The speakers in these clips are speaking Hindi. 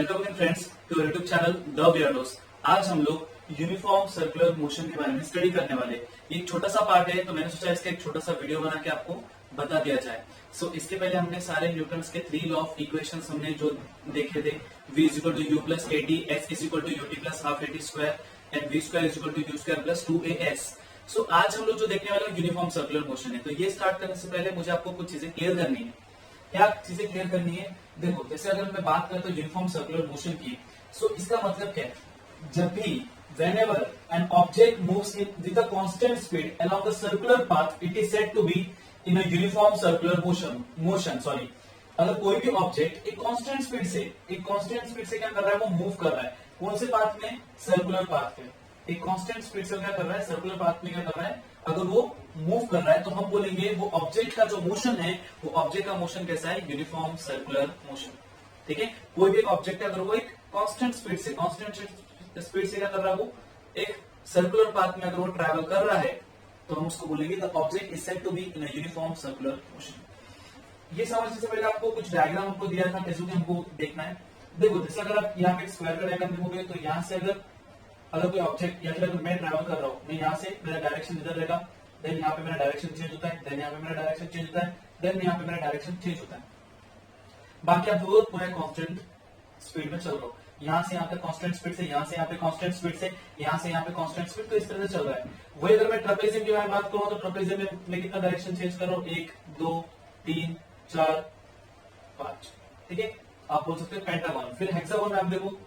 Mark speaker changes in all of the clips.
Speaker 1: Welcome in friends to YouTube channel the Beardos. आज हम लोग यूनिफॉर्म सर्कुलर मोशन के बारे में स्टडी करने वाले। ये एक छोटा सा पार्ट है, तो मैंने सोचा इसका एक छोटा सा वीडियो बना के आपको बता दिया जाए। इसके पहले हमने सारे न्यूटन्स के 3 लॉ ऑफ इक्वेशंस हमने जो देखे थे, v = u + at, x = ut + ½ at² and v² = u² + 2as। आज हम लोग जो देखने वाले यूनिफॉर्म सर्कुलर मोशन है। तो ये स्टार्ट करने से पहले मुझे आपको कुछ चीजें क्लियर करनी है। क्या चीजें क्लियर करनी है? देखो, जैसे अगर मैं बात करें तो यूनिफॉर्म सर्कुलर मोशन की, इसका मतलब क्या है? जब भी whenever an object moves with a constant speed along the circular path, it is said to be in a uniform circular motion. अगर कोई भी ऑब्जेक्ट एक कांस्टेंट स्पीड से क्या कर रहा है? वो मूव कर रहा है। कौन से पाथ में? सर्कुलर पाथ पे। एक कांस्टेंट स्पीड से क्या कर रहा है? सर्कुलर पाथ में क्या कर रहा है? अगर वो मूव कर रहा है तो हम बोलेंगे वो ऑब्जेक्ट का जो मोशन है, वो ऑब्जेक्ट का मोशन कैसा है? Uniform circular motion. ठीक है, कोई भी एक ऑब्जेक्ट है, अगर वो एक कांस्टेंट स्पीड से क्या कर रहा है? वो एक सर्कुलर पाथ में अगर वो ट्रैवल कर रहा है तो हम उसको बोलेंगे the object is said to be in a uniform circular motion. ये समझने से पहले आपको कुछ डायग्राम हमको दिया था, कैसे हमको देखना है। देखो, जैसे अगर आप यहाँ पे स्क्वायर का डायग्राम देखोगे तो यहाँ से अगर कोई ऑब्जेक्ट या फिर अगर मैं ट्रैवल कर रहा हूँ, मैं यहाँ से मेरा डायरेक्शन इधर रहेगा, देन यहाँ पे मेरा डायरेक्शन चेंज होता है, देन यहाँ पे मेरा डायरेक्शन चेंज होता है, देन यहाँ पे मेरा डायरेक्शन चेंज होता है। बाकी आप दो पूरा कांस्टेंट स्पीड में चल रहा हो, यहाँ से यहाँ पे कांस्टेंट स्पीड से, यहाँ से यहाँ पे कांस्टेंट स्पीड से, यहाँ से यहाँ पे कांस्टेंट स्पीड, तो इस तरह से चल रहा है। वही अगर मैं ट्रेपेजियम की बात करूँ तो ट्रेपेजियम में मैं कितना डायरेक्शन चेंज कर रहा हूँ? 1 2 3 4 5। ठीक है, आप बोल सकते हो पेंटागन। फिर हेक्सागन में आप देखो,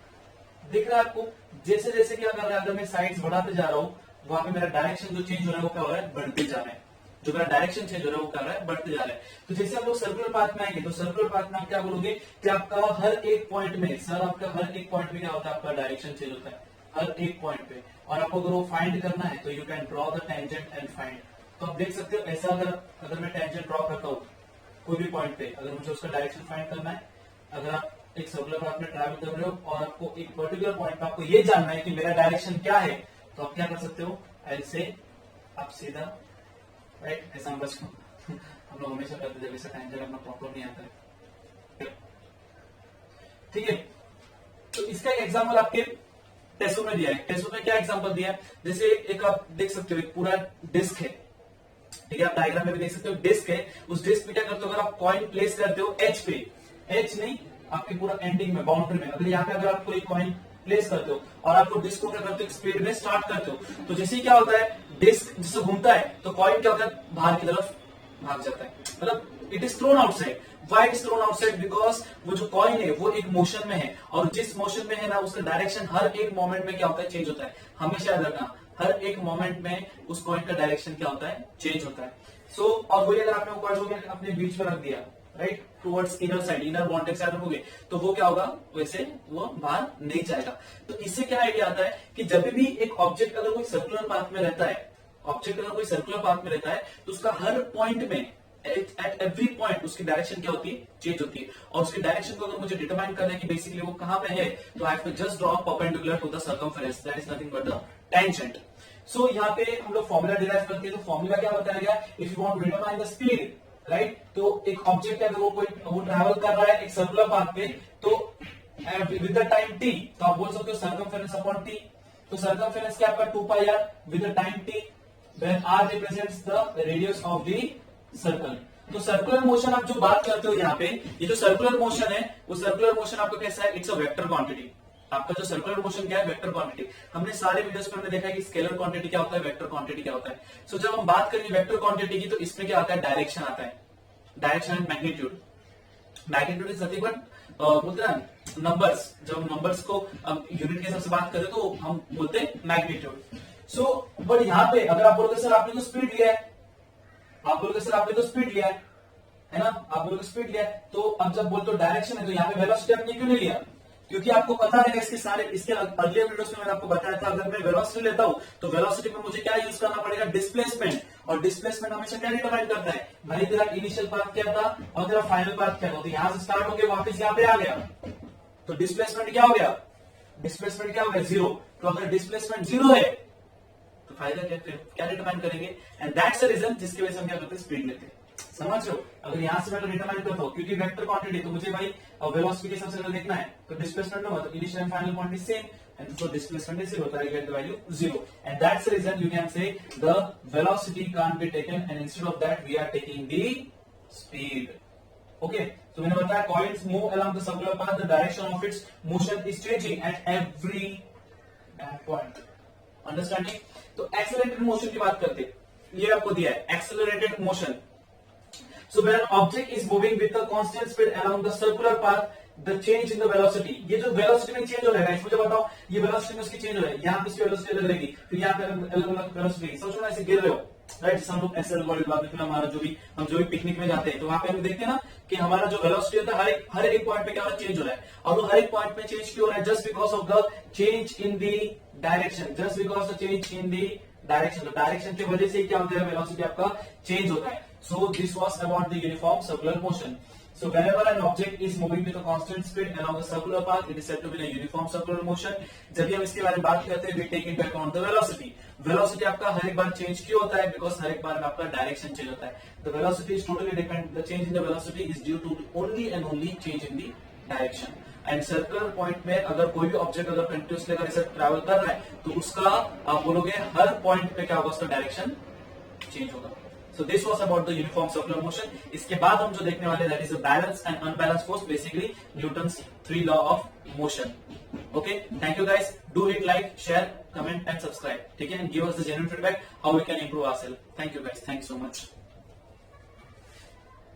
Speaker 1: दिख रहा है आपको? जैसे जैसे क्या कर रहा है, अगर मैं साइड्स बढ़ाते जा रहा हूँ, वहां पे मेरा डायरेक्शन जो चेंज हो रहा है वो क्या हो रहा है? बढ़ते जा रहा है। जो मेरा डायरेक्शन चेंज हो रहा है वो क्या हो रहा है? बढ़ते जा रहा है। तो जैसे आप लोग सर्कुलर पाथ में आएंगे तो सर्कुलर पाथ में आप क्या बोलोगे कि आपका हर एक पॉइंट में, आपका हर एक पॉइंट में क्या होता है? आपका डायरेक्शन चेंज होता है हर एक पॉइंट पे। और आपको अगर वो फाइंड करना है तो you can draw the tangent and find. तो आप देख सकते हो, ऐसा अगर मैं टेंजेंट ड्रॉ करता हूँ कोई भी पॉइंट पे, अगर मुझे उसका डायरेक्शन फाइंड करना है, अगर आप एक सर्कुलर पाथ में ट्रैवल कर रहे हो और आपको एक पर्टिकुलर पॉइंट पे आपको ये जानना है कि मेरा डायरेक्शन क्या है, तो आप क्या कर सकते हो? ऐसे आप सीधा राइट, ऐसा हम लोग हमेशा करते हैं, जब ऐसा टेंजेंट अपना प्रॉपर नहीं आता है। ठीक है, तो इसका एक एग्जांपल आपके टेस्ट में दिया है। टेस्ट में क्या एग्जांपल दिया है? जैसे एक आप देख सकते हो, एक पूरा डिस्क है। ठीक है, आप डायग्राम में भी देख सकते हो, डिस्क है। उस डिस्क पे क्या करते हो? अगर आप कॉइन प्लेस करते हो एच पे, एच नहीं, आपके पूरा एंडिंग में, बाउंड्री में, अगर यहाँ पे अगर आप कोई कॉइन प्लेस करते हो और आपको डिस्क को क्या करते हो? स्पीड में स्टार्ट करते हो, तो जैसे ही क्या होता है, डिस्क जिससे घूमता है तो कॉइन क्या होता है? बाहर की तरफ भाग जाता है, मतलब it is throne outside. Why it is throne outside? Because वो जो कॉइन है वो एक मोशन में है, और जिस मोशन में है ना, उसका डायरेक्शन हर एक मोमेंट में क्या होता है? चेंज होता है। हमेशा याद रखना, हर एक मोमेंट में उस कॉइन का डायरेक्शन क्या होता है? चेंज होता है। और वही अगर आपने ऊपर जो अपने बीच में रख दिया, right, towards inner side, inner bonded side रखोगे तो वो क्या होगा? वैसे वो बाहर नहीं जाएगा। तो इससे क्या आइडिया आता है कि जब भी एक ऑब्जेक्ट अगर कोई सर्कुलर पाथ में रहता है, तो उसका हर पॉइंट में, एट एवरी पॉइंट, उसकी डायरेक्शन क्या होती है? चेंज होती है। और उसकी डायरेक्शन को अगर मुझे डिटरमाइन करना है कि बेसिकली वो कहां पे है, तो I have to just draw perpendicular to the circumference, that is nothing but the tangent. यहाँ पे हम लोग फॉर्मूला डिराइव करते हैं। तो फॉर्मूला क्या बताया गया? If you want to determine the speed, right, तो एक ऑब्जेक्ट अगर वो ट्रैवल कर रहा है एक सर्कुलर पाथ पे, तो विद द टाइम t, तो आप बोल सकते हो सर्कमफेरेंस अपॉन t। तो सर्कमफेरेंस क्या आपका 2πr with the time t, when r represents the radius of the circle. तो सर्कुलर मोशन आप जो बात करते हो यहाँ पे, ये जो सर्कुलर मोशन है, वो सर्कुलर मोशन आपका कैसा है? It's a vector quantity. आपका जो सर्कुलर मोशन क्या है? Vector quantity. हमने सारे वीडियोस में हमने देखा है कि स्केलर क्वांटिटी क्या होता है, वेक्टर क्वांटिटी क्या होता है। जब हम बात करेंगे वेक्टर क्वांटिटी की, तो इसमें क्या आता है? डायरेक्शन आता है, direction and magnitude. Magnitude is nothing but बोलते हैं नंबर्स। जब नंबर्स को यूनिट के हिसाब से बात करें तो हम बोलते हैं मैग्नीट्यूड। बट यहाँ पे अगर आप बोलोगे सर आपने तो स्पीड लिया है, है ना, आप बोलोगे स्पीड लिया है, तो अब जब बोलते हो डायरेक्शन है तो यहाँ पे वेलोसिटी आपने क्यों नहीं लिया? क्योंकि आपको पता है इसके अगले वीडियोस में मैंने आपको बताया था, अगर मैं वेलोसिटी लेता हूं तो वेलोसिटी में मुझे क्या यूज करना पड़ेगा? डिस्प्लेसमेंट। और डिस्प्लेसमेंट हमेशा क्या डिटरमाइन करता है? भाई तेरा इनिशियल पाथ क्या था और तेरा फाइनल पाथ क्या था। तो यहाँ से स्टार्ट होकर वापस यहाँ पे आ गया, तो डिस्प्लेसमेंट क्या हो गया? 0। तो अगर डिस्प्लेसमेंट 0 है तो फायदा क्या डिटरमाइन करेंगे? एंड दैट्स द रीजन जिसकी वजह से हम क्या करते हैं? स्पीड लेते हैं। समझ रहे हो? अगर यहाँ से मैं डिटरमाइन करता हूँ क्योंकि वेक्टर क्वांटिटी तो मुझे भाई वेलोसिटी के सबसे पहले देखना है, तो डिस्प्लेसमेंट होगा तो initial and final point is same and so displacement is 0, so I get the value 0, and that's the reason you can say the velocity can't be taken, and instead of that we are taking the speed. Okay, so मैंने बताया coins move along the circular path, the direction of its motion is changing at every point. Understanding? तो accelerated motion की बात करते, ये आपको दिया है accelerated motion. So when an object is moving with a constant speed along the circular path, the change in the velocity, ये जो velocity में change हो रहा है, मुझे बताओ ये velocity में उसकी change हो रहा है, यहाँ पे इसकी velocity अलग रहेगी, फिर यहाँ पे अलग velocity रहेगी, समझो ना, ऐसे गिर रहे हो, राइट? जैसे हम लोग ऐसे फिर हमारा हम जो भी पिकनिक में जाते हैं तो वहां पे हम देखते हैं ना कि हमारा जो velocity होता है हर एक पॉइंट पे क्या हो रहा है, चेंज हो रहा है, और वो हर एक पॉइंट पे चेंज क्यों हो रहा है? Just because of the change in the direction, just because the change in the direction, तो डायरेक्शन की वजह से क्या होता है, वेलोसिटी आपका चेंज होता है. So this was about the uniform circular motion. So whenever an object is moving with a constant speed along a circular path, it is said to be a uniform circular motion. जब भी हम इसके बारे में बात करते हैं, we take into account the velocity. Velocity आपका हर एक बार चेंज क्यों होता है? Because हर एक बार में आपका डायरेक्शन चेंज होता है. The velocity is totally dependent. The change in the velocity is due to only and only change in the direction. And circular point में अगर कोई भी ऑब्जेक्ट अगर कंटिन्यूसली अगर इसे ट्रैवल कर रहा है तो उसका आप बोलोगे हर पॉइंट पे क्या होगा, उसका डायरेक्शन चेंज होगा. So this was about the uniform circular motion. इसके बाद हम जो देखने वाले that is a balanced and unbalanced force, basically Newton's 3 law of motion. Okay, thank you guys. Do hit like, share, comment and subscribe. ठीक है, and give us the genuine feedback how we can improve ourselves. Thank you guys. Thanks so much.